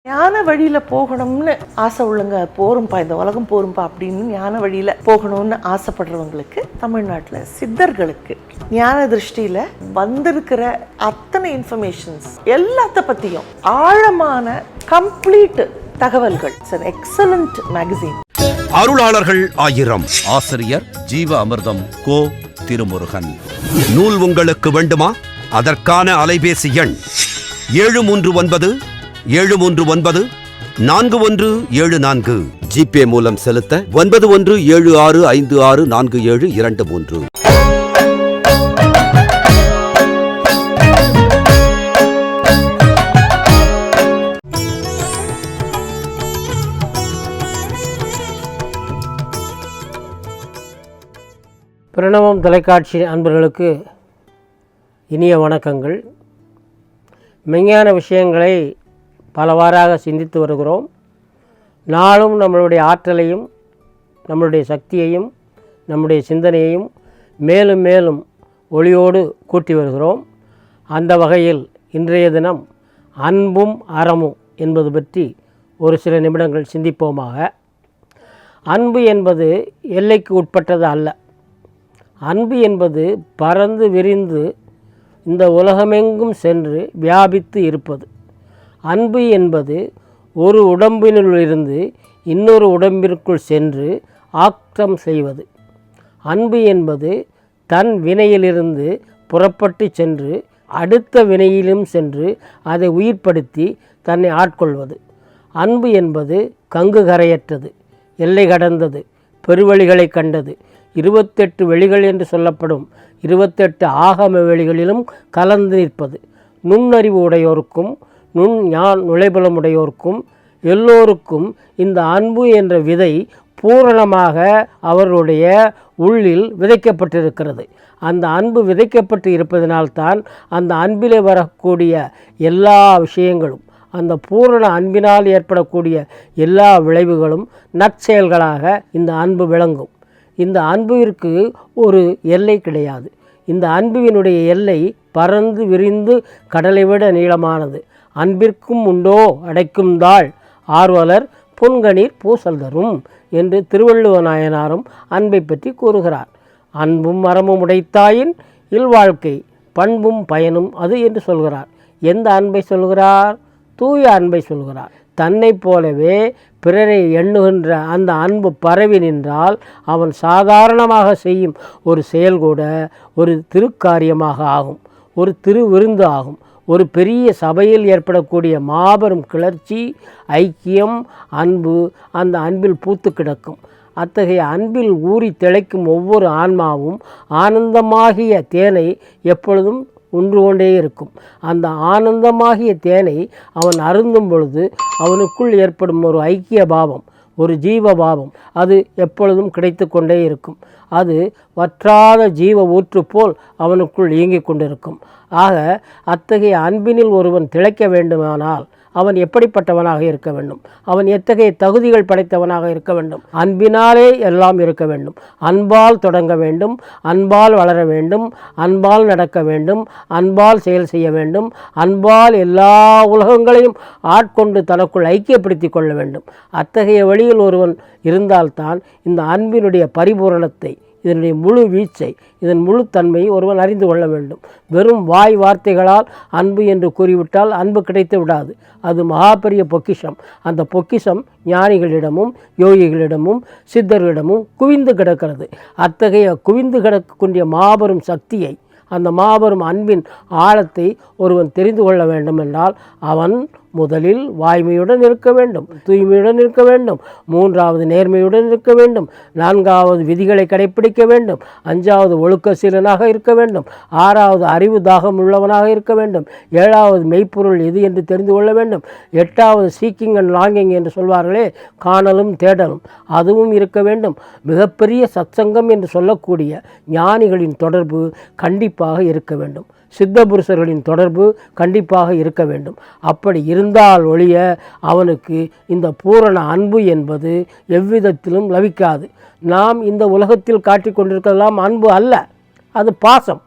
ஞான வழியில் போகணும்னு ஆசை உள்ளங்க, போரும்பா இந்த உலகம் போரும்பா அப்படின்னு ஞான வழியில் போகணும்னு ஆசைப்படுறவங்களுக்கு, தமிழ்நாட்டில் சித்தர்களுக்கு ஞான திருஷ்டியில் வந்திருக்கிற அத்தனை இன்ஃபர்மேஷன்ஸ் எல்லாத்த பற்றியும் ஆழமான கம்ப்ளீட் தகவல்கள். It's an excellent magazine. அருளாளர்கள் 1000. ஆசிரியர் ஜீவ அமிர்தம் கோ. திருமுருகன். நூல் உங்களுக்கு வேண்டுமா? அதற்கான அலைபேசி எண் 739-739-4174. ஜிபே மூலம் செலுத்த 9176564723. பிரணவம் தொலைக்காட்சி அன்பர்களுக்கு இனிய வணக்கங்கள். மெய்ஞான விஷயங்களை பலவாறாக சிந்தித்து வருகிறோம். நாளும் நம்மளுடைய ஆற்றலையும் நம்மளுடைய சக்தியையும் நம்முடைய சிந்தனையையும் மேலும் மேலும் ஒளியோடு கூட்டி வருகிறோம். அந்த வகையில் இன்றைய தினம் அன்பும் அறமும் என்பது பற்றி ஒரு சில நிமிடங்கள் சிந்திப்போமாக. அன்பு என்பது எல்லைக்கு உட்பட்டது அல்ல. அன்பு என்பது பறந்து விரிந்து இந்த உலகமெங்கும் சென்று வியாபித்து இருப்பது. அன்பு என்பது ஒரு உடம்பினுள்ளிருந்து இன்னொரு உடம்பிற்குள் சென்று ஆக்கம் செய்வது. அன்பு என்பது தன் வினையிலிருந்து புறப்பட்டு சென்று அடுத்த வினையிலும் சென்று அதை உயிர்ப்படுத்தி தன்னை ஆட்கொள்வது. அன்பு என்பது கங்கு கரையற்றது, எல்லை கடந்தது, பெருவழிகளை கண்டது. 28 வெளிகள் என்று சொல்லப்படும் 28 ஆகம வெளிகளிலும் கலந்து நிற்பது. நுண்ணறிவு உடையோருக்கும் நுழைபலமுடையோருக்கும் எல்லோருக்கும் இந்த அன்பு என்ற விதை பூரணமாக அவர்களுடைய உள்ளில் விதைக்கப்பட்டிருக்கிறது. அந்த அன்பு விதைக்கப்பட்டு இருப்பதனால்தான் அந்த அன்பிலே வரக்கூடிய எல்லா விஷயங்களும், அந்த பூரண அன்பினால் ஏற்படக்கூடிய எல்லா விளைவுகளும் நற்செயல்களாக இந்த அன்பு விளங்கும். இந்த அன்பிற்கு ஒரு எல்லை கிடையாது. இந்த அன்பினுடைய எல்லை பறந்து விரிந்து கடலை விட நீளமானது. அன்பிற்கும் உண்டோ அடைக்கும் தாள் ஆர்வலர் புன்கணீர் பூசல் தரும் என்று திருவள்ளுவ நாயனாரும் அன்பை பற்றி கூறுகிறார். அன்பும் அறமும் உடைத்தாயின் இல்வாழ்க்கை பண்பும் பயனும் அது என்று சொல்கிறார். எந்த அன்பை சொல்கிறார்? தூய அன்பை சொல்கிறார். தன்னை போலவே பிறரை எண்ணுகின்ற அந்த அன்பு பரவி நின்றால் அவன் சாதாரணமாக செய்யும் ஒரு செயல் கூட ஒரு திருக்காரியமாக ஆகும், ஒரு திருவிருந்து ஆகும். ஒரு பெரிய சபையில் ஏற்படக்கூடிய மாபெரும் கிளர்ச்சி, ஐக்கியம், அன்பு அந்த அன்பில் பூத்து கிடக்கும். அத்தகைய அன்பில் ஊறி திளைக்கும் ஒவ்வொரு ஆன்மாவும் ஆனந்தமாகிய தேனை எப்பொழுதும் உண்டு கொண்டே இருக்கும். அந்த ஆனந்தமாகிய தேனை அவன் அருந்தும் பொழுது அவனுக்குள் ஏற்படும் ஒரு ஐக்கிய பாவம், ஒரு ஜீவ பாவம் அது எப்பொழுதும் கிடைத்து கொண்டே இருக்கும். அது வற்றாத ஜீவ ஊற்று போல் அவனுக்குள் இயங்கிக் கொண்டிருக்கும். ஆக அத்தகைய அன்பினில் ஒருவன் திளைக்க வேண்டுமானால் அவன் எப்படிப்பட்டவனாக இருக்க வேண்டும்? அவன் எத்தகைய தகுதிகள் படைத்தவனாக இருக்க வேண்டும்? அன்பினாலே எல்லாம் இருக்க வேண்டும். அன்பால் தொடங்க வேண்டும், அன்பால் வளர வேண்டும், அன்பால் நடக்க வேண்டும், அன்பால் செயல் செய்ய வேண்டும், அன்பால் எல்லா உலகங்களையும் ஆட்கொண்டு தனக்குள் ஐக்கியப்படுத்தி கொள்ள வேண்டும். அத்தகைய வழியில் ஒருவன் இருந்தால்தான் இந்த அன்பினுடைய பரிபூரணத்தை, இதனுடைய முழு வீச்சை, இதன் முழு தன்மையை ஒருவன் அறிந்து கொள்ள வேண்டும். வெறும் வாய் வார்த்தைகளால் அன்பு என்று கூறிவிட்டால் அன்பு கிடைத்து விடாது. அது மகாபெரிய பொக்கிஷம். அந்த பொக்கிஷம் ஞானிகளிடமும் யோகிகளிடமும் சித்தர்களிடமும் குவிந்து கிடக்கிறது. அத்தகைய குவிந்து கிடக்கக்கூடிய மாபெரும் சக்தியை, அந்த மாபெரும் அன்பின் ஆழத்தை ஒருவன் தெரிந்து கொள்ள வேண்டும் என்றால் அவன் முதலில் வாய்மையுடன் இருக்க வேண்டும், தூய்மையுடன் இருக்க வேண்டும், 3வது நேர்மையுடன் இருக்க வேண்டும், 4வது விதிகளை கடைப்பிடிக்க வேண்டும், 5வது ஒழுக்கசீலனாக இருக்க வேண்டும், 6வது அறிவு தாகம் உள்ளவனாக இருக்க வேண்டும், 7வது மெய்ப்பொருள் எது என்று தெரிந்து கொள்ள வேண்டும், 8வது சீக்கிங் அண்ட் லாங்கிங் என்று சொல்வார்களே, காணலும் தேடலும் அதுவும் இருக்க வேண்டும். மிகப்பெரிய சத்சங்கம் என்று சொல்லக்கூடிய ஞானிகளின் தொடர்பு கண்டிப்பாக இருக்க வேண்டும். சித்த புருஷர்களின் தொடர்பு கண்டிப்பாக இருக்க வேண்டும். அப்படி இருந்தால் ஒழிய அவனுக்கு இந்த பூரண அன்பு என்பது எவ்விதத்திலும் லபிக்காது. நாம் இந்த உலகத்தில் காட்டிக் கொண்டிருக்கலாம் அன்பு அல்ல, அது பாசம்.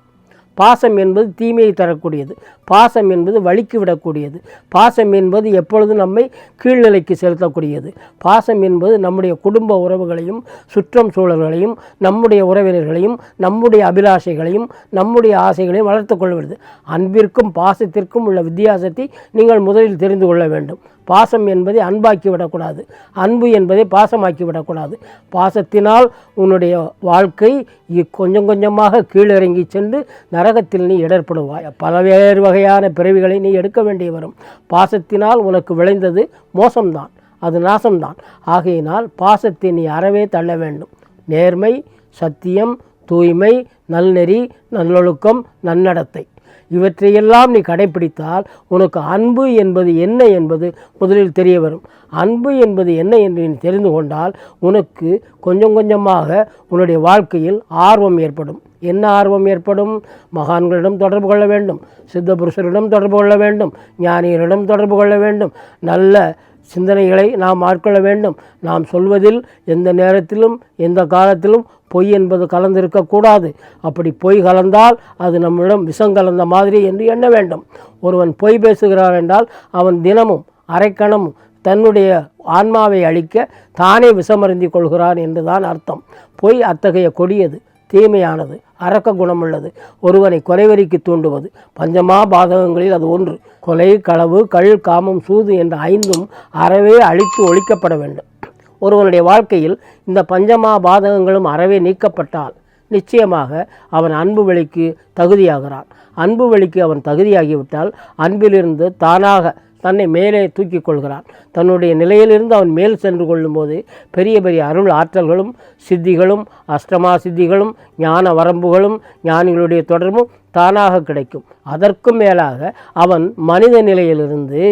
பாசம் என்பது தீமையை தரக்கூடியது, பாசம் என்பது வலிக்கு விடக்கூடியது, பாசம் என்பது எப்பொழுதும் நம்மை கீழ்நிலைக்கு செலுத்தக்கூடியது, பாசம் என்பது நம்முடைய குடும்ப உறவுகளையும் சுற்றம் சூழல்களையும் நம்முடைய உறவினர்களையும் நம்முடைய அபிலாஷைகளையும் நம்முடைய ஆசைகளையும் வளர்த்து கொள்வது. அன்பிற்கும் பாசத்திற்கும் உள்ள வித்தியாசத்தை நீங்கள் முதலில் தெரிந்து கொள்ள வேண்டும். பாசம் என்பதை அன்பாக்கி விடக்கூடாது, அன்பு என்பதை பாசமாக்கி விடக்கூடாது. பாசத்தினால் உன்னுடைய வாழ்க்கை கொஞ்சம் கொஞ்சமாக கீழிறங்கி சென்று நரகத்தில் நீ இடர்படுவாய். பல்வேறு வகையான பிறவிகளை நீ எடுக்க வேண்டி வரும். பாசத்தினால் உனக்கு விளைந்தது மோசம்தான், அது நாசம்தான். ஆகையினால் பாசத்தை நீ அறவே தள்ள வேண்டும். நேர்மை, சத்தியம், தூய்மை, நல்நெறி, நல்லொழுக்கம், நன்னடத்தை இவற்றையெல்லாம் நீ கடைப்பிடித்தால் உனக்கு அன்பு என்பது என்ன என்பது முதலில் தெரிய வரும். அன்பு என்பது என்ன என்று நீ தெரிந்து கொண்டால் உனக்கு கொஞ்சம் கொஞ்சமாக உன்னுடைய வாழ்க்கையில் ஆர்வம் ஏற்படும். என்ன ஆர்வம் ஏற்படும்? மகான்களிடம் தொடர்பு கொள்ள வேண்டும், சித்த புருஷரிடம் தொடர்பு கொள்ள வேண்டும், ஞானிகளிடம் தொடர்பு கொள்ள வேண்டும், நல்ல சிந்தனைகளை நாம் ஆட்கொள்ள வேண்டும். நாம் சொல்வதில் எந்த நேரத்திலும் எந்த காலத்திலும் பொய் என்பது கலந்திருக்கக்கூடாது. அப்படி பொய் கலந்தால் அது நம்மிடம் விஷம் கலந்த மாதிரி என்று எண்ண வேண்டும். ஒருவன் பொய் பேசுகிறான் என்றால் அவன் தினமும் அரைக்கணமும் தன்னுடைய ஆன்மாவை அழிக்க தானே விஷமருந்தி கொள்கிறான் என்றுதான் அர்த்தம். பொய் அத்தகைய கொடியது, தீமையானது, அரக்க குணமுள்ளது, ஒருவனை கொலைவெறிக்கு தூண்டுவது. பஞ்சமா பாதகங்களில் அது ஒன்று. கொலை, களவு, கள், காமம், சூது என்ற ஐந்தும் அறவே அழித்து ஒழிக்கப்பட வேண்டும். ஒருவனுடைய வாழ்க்கையில் இந்த பஞ்சமா பாதகங்களும் அறவே நீக்கப்பட்டால் நிச்சயமாக அவன் அன்பு வழிக்கு தகுதியாகிறான். அன்பு வழிக்கு அவன் தகுதியாகிவிட்டால் அன்பிலிருந்து தானாக தன்னை மேலே தூக்கி கொள்கிறான். தன்னுடைய நிலையிலிருந்து அவன் மேல் சென்று கொள்ளும்போது பெரிய பெரிய அருள் ஆற்றல்களும் சித்திகளும் அஷ்டமா சித்திகளும் ஞான வரம்புகளும் ஞானிகளுடைய தொடர்பும் தானாக கிடைக்கும். அதற்கும் மேலாக அவன் மனித நிலையிலிருந்து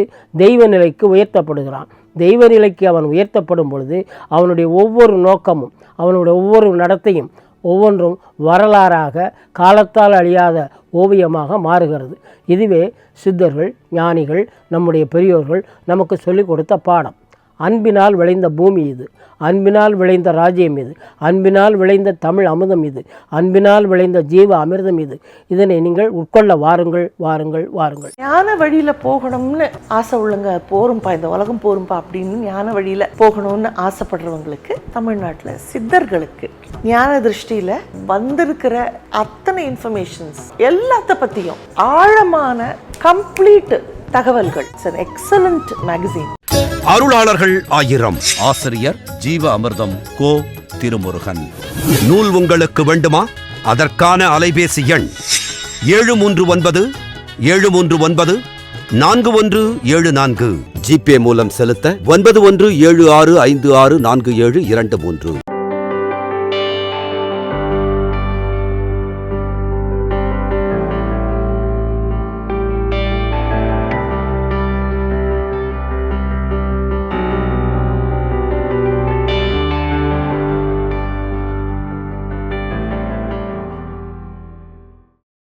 தெய்வ நிலைக்கு உயர்த்தப்படுகிறான். தெய்வ நிலைக்கு அவன் உயர்த்தப்படும் பொழுது அவனுடைய ஒவ்வொரு நோக்கமும் அவனுடைய ஒவ்வொரு நடத்தையும் ஒவ்வொன்றும் வரலாறாக காலத்தால் அழியாத ஓவியமாக மாறுகிறது. இதுவே சித்தர்கள், ஞானிகள், நம்முடைய பெரியோர்கள் நமக்கு சொல்லிக் கொடுத்த பாடம். அன்பினால் விளைந்த பூமி இது, அன்பினால் விளைந்த ராஜ்யம் இது, அன்பினால் விளைந்த தமிழ் அமுதம் இது, அன்பினால் விளைந்த ஜீவ அமிர்தம் இது. இதனை நீங்கள் உட்கொள்ள வாருங்கள், வாருங்கள், வாருங்கள். ஞான வழியில் போகணும்னு ஆசை உள்ளங்க போரும்பா, இந்த உலகம் போரும்பா அப்படின்னு ஞான வழியில் போகணும்னு ஆசைப்படுறவங்களுக்கு, தமிழ்நாட்டில் சித்தர்களுக்கு ஞான திருஷ்டியில் வந்திருக்கிற அத்தனை இன்ஃபர்மேஷன்ஸ் எல்லாத்த பற்றியும் ஆழமான கம்ப்ளீட் தகவல்கள். It's an excellent magazine. அருளாளர்கள் 1000. ஆசிரியர் ஜீவ அமிர்தம் கோ. திருமுருகன். நூல் உங்களுக்கு வேண்டுமா? அதற்கான அலைபேசி எண் 739 739 4174. ஜிபே மூலம் செலுத்த 9176564723.